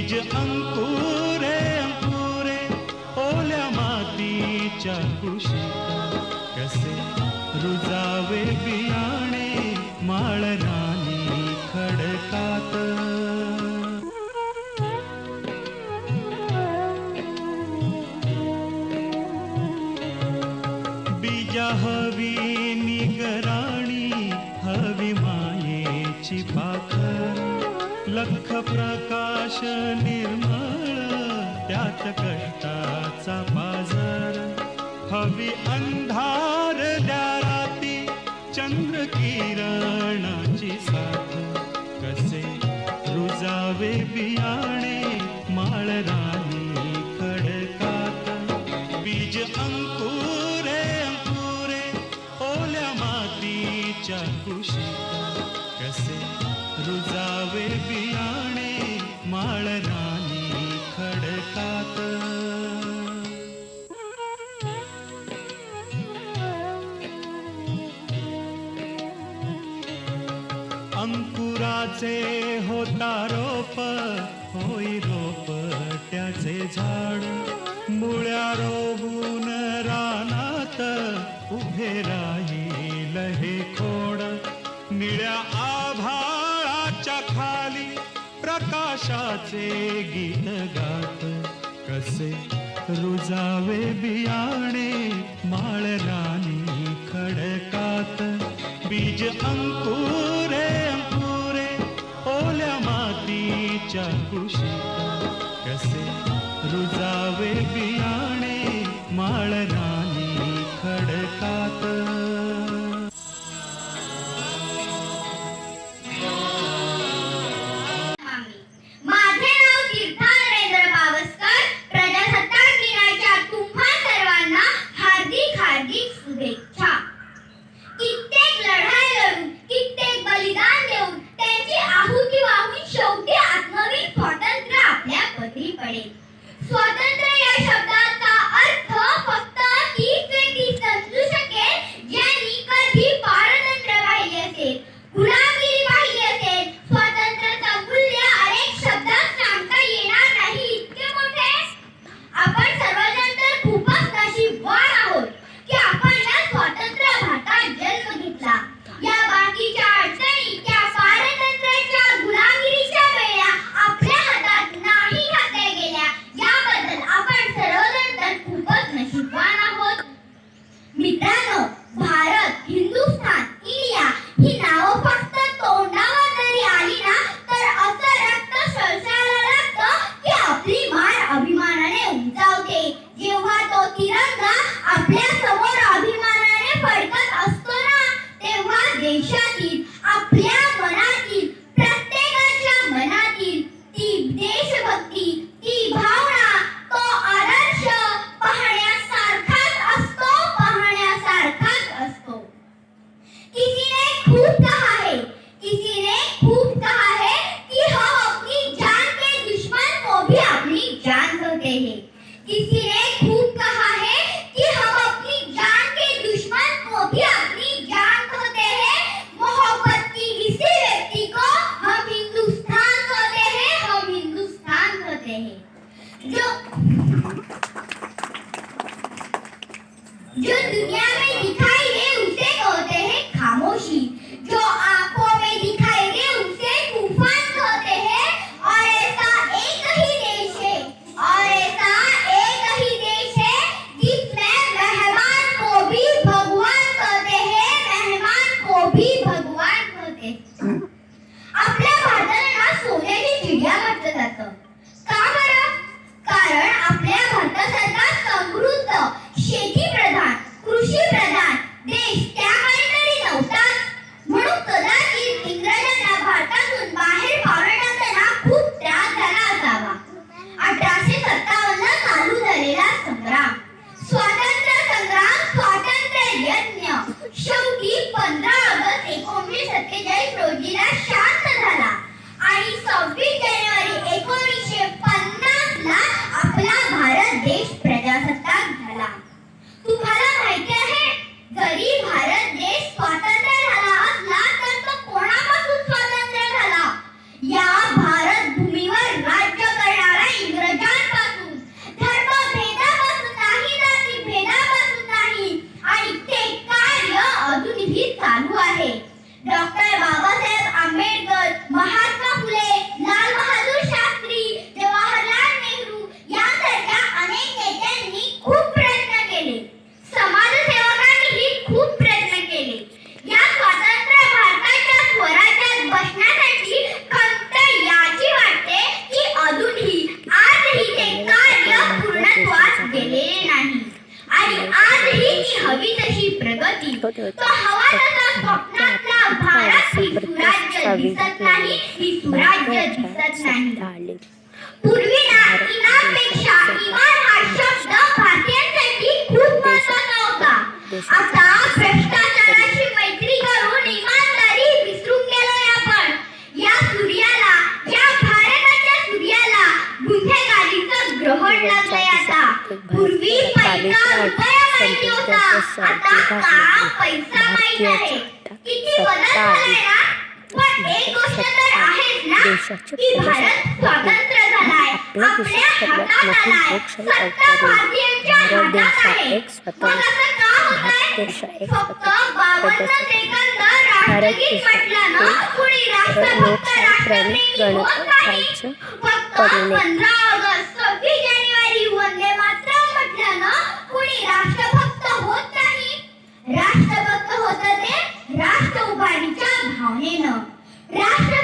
बीज अंकुरे अंकुरे ओल्या मातीच्या कुशीत कसे रुजावे बियाणे माळरानी खडकात. बीजा हवी निगराणी हवी मायेची पाखर लख प्रकाश निर्मळ त्यात कष्टाचा पाझर हवी अंधार द्या राती चंद्र किरणाची साथ कसे रुजावे बियाणे माळरानी खडकात. बीज अंकुरे अंकुरे ओल्या मातीच्या कुशीत कसे रुजावे बियाणे माळरानी खडकात. अंकुराचे होता रोप होई रोप त्याचे झाड मुळ्या रोवून रानात उभे राहील हे खोड. निळ्या आभाळाच्या खाली प्रकाशाचे गीत गात कसे रुजावे बियाणे माळरानी खडकात. बीज अंकुरे अंकुरे ओल्या मातीच्या कुशीत कसे रुजावे बियाणे माळरानी खडकात. माझे नाव तीर्था नरेंद्र पावसकर. प्रजासत्ताक दिनाच्या तुम्हा सर्वांना हार्दिक हार्दिक शुभेच्छा. कित्येक लढाई लढून कित्येक बलिदान देऊन त्यांची आहुती वाहून शेवटी आत्मवीर स्वातंत्र्य आपल्या पदरी पडेल. स्वातंत्र्य या शब्दाचा अर्थ फक्त तीच व्यक्ती समजू शकेल ज्यांनी कधी पारतंत्र्य पाहिले असेल, गुलामगिरी पाहिली असेल. स्वातंत्र्याचं मूल्य अनेक शब्दात सांगता येणार नाही इतके मोठे. आपण सर्वजण तर खूपच नशीबवान आहोत की आपण या स्वतंत्र भारतात जन्म घेतला. या बाकीच्या अडचणी त्या पारतंत्र्याच्या गुलामगिरीच्या वेळा आपल्या हातात नाही घातल्या गेल्या याबद्दल आपण सर्वजण तर खूपच नशीबवान आहोत. मित्रांनो, भारत, हिंदुस्थान, इंडिया ही नावं फक्त तोंडावर जरी आली ना तर असं रक्त सळसळायला लागतं की आपली मान अभिमानाने उंचावते. जेव्हा तो तिरंगा आपल्या समोर अभिमानाने फडकत असतो ना तेव्हा देशातील आपल्या मनातील प्रत्येकाच्या मनातील ती देशभक्ती, ती भावना, तो आदर्श पाहण्यासारखाच असतो, पाहण्यासारखाच असतो. किसी ने खूब कहा है, किसी ने खूब कहा है कि हम अपनी जान के दुश्मन को भी अपनी जान होते हैं. किसी ने खूब कहा है कि हम अपनी जान के दुश्मन को भी अपनी जान होते हैं. मोहब्बत की इसी व्यक्ति को हम हिंदुस्तान होते हैं, हम हिंदुस्तान होते हैं. जो दुनिया में दिखाई दे उसे कहते हैं खामोशी. जो आंखों में दिखाई दे उसे तूफान कहते हैं. और ऐसा एक ही देश है, और ऐसा एक ही देश तो हवा तसा स्वप्नातला भारत ही सुराज्य दिसत नाही, ही सुराज्य दिसत नाही. पूर्वी इनापेक्षा इमान हा शब्द भारतीयांसाठी खूप महत्त्वाचा होता. आता भ्रष्टाचाराशी मैत्री करून इमानदारी विसरून गेलोय आपण. या सूर्याला, या भारताच्या सूर्याला गुन्हेगारीचं ग्रहण लागलंय आता. पूर्वी पैसा रुपया माहिती होता, आता काळा पैसा माहित आहे. किती बदल झालाय ना. पण एक गोष्ट तर आहेच ना, की भारत स्वतंत्र झालाय, आपल्या हातात आलाय, सत्ता भारतीयांच्या हातात आहे. मग असं का होतंय? फक्त 52 सेकंद राष्ट्रगीत म्हटलं ना, कुणी राष्ट्रभक्त राष्ट्रप्रेमी होत नाही. फक्त 15 ऑगस्ट 26 जानेवारी वंदे मातरम म्हटलं ना, कुणी राष्ट्रभक्त होत नाही. राष्ट्रभक्त होतं ते राष्ट्र उभारणीच्या भावनेनं. राष्ट्र